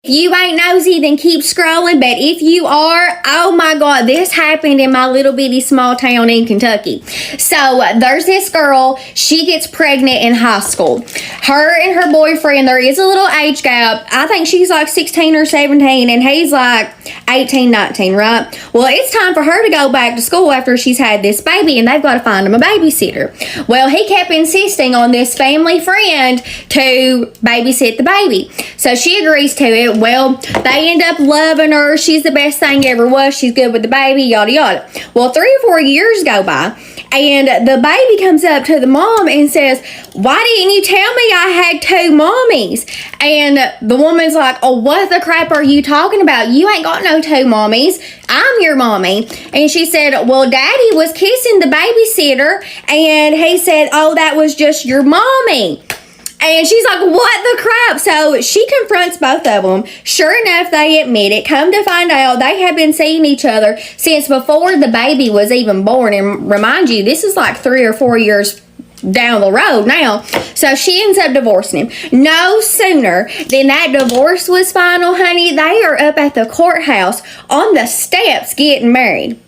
If you ain't nosy, then keep scrolling. But if you are, oh my God, this happened in my little bitty small town in Kentucky. So there's this girl, she gets pregnant in high school. Her and her boyfriend, there is a little age gap. I think she's like 16 or 17 and he's like 18, 19, right? Well, it's time for her to go back to school after she's had this baby and they've got to find him a babysitter. Well, he kept insisting on this family friend to babysit the baby. So she agrees to it. Well, they end up loving her. She's the best thing ever was. She's good with the baby, yada, yada. Well, 3 or 4 years go by, and the baby comes up to the mom and says, why didn't you tell me I had 2 mommies? And the woman's like, oh, what the crap are you talking about? You ain't got no 2 mommies. I'm your mommy. And she said, well, Daddy was kissing the babysitter, and he said, oh, that was just your mommy. And she's like, what the crap? So she confronts both of them. Sure enough, they admit it. Come to find out, they have been seeing each other since before the baby was even born. And remind you, this is like 3 or 4 years down the road now. So she ends up divorcing him. No sooner than that divorce was final, honey, they are up at the courthouse on the steps getting married.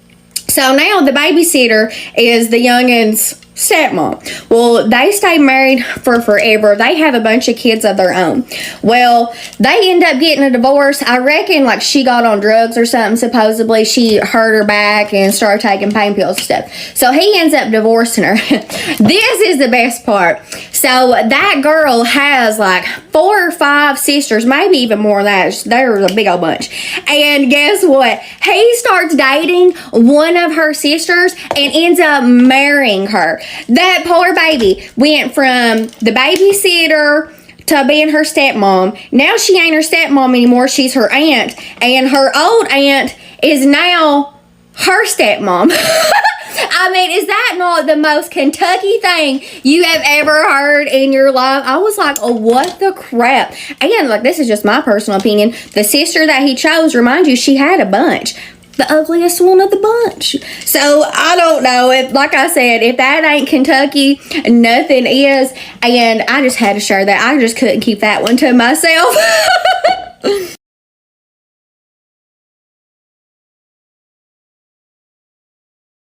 So now the babysitter is the youngin's stepmom. Well, they stay married for forever. They have a bunch of kids of their own. Well, they end up getting a divorce. I reckon like she got on drugs or something. Supposedly she hurt her back and started taking pain pills and stuff. So he ends up divorcing her. This is the best part. So that girl has like 4 or 5 sisters, maybe even more than that. There's a big old bunch. And guess what? He starts dating one of her sisters and ends up marrying her. That poor baby went from the babysitter to being her stepmom. Now she ain't her stepmom anymore. She's her aunt. And her old aunt is now her stepmom. I mean, is that not the most Kentucky thing you have ever heard in your life? I was like, oh, what the crap? Again, like, this is just my personal opinion. The sister that he chose, remind you, she had a bunch. The ugliest one of the bunch. So I don't know, if, like I said, if that ain't Kentucky, nothing is. And I just had to share that. I just couldn't keep that one to myself.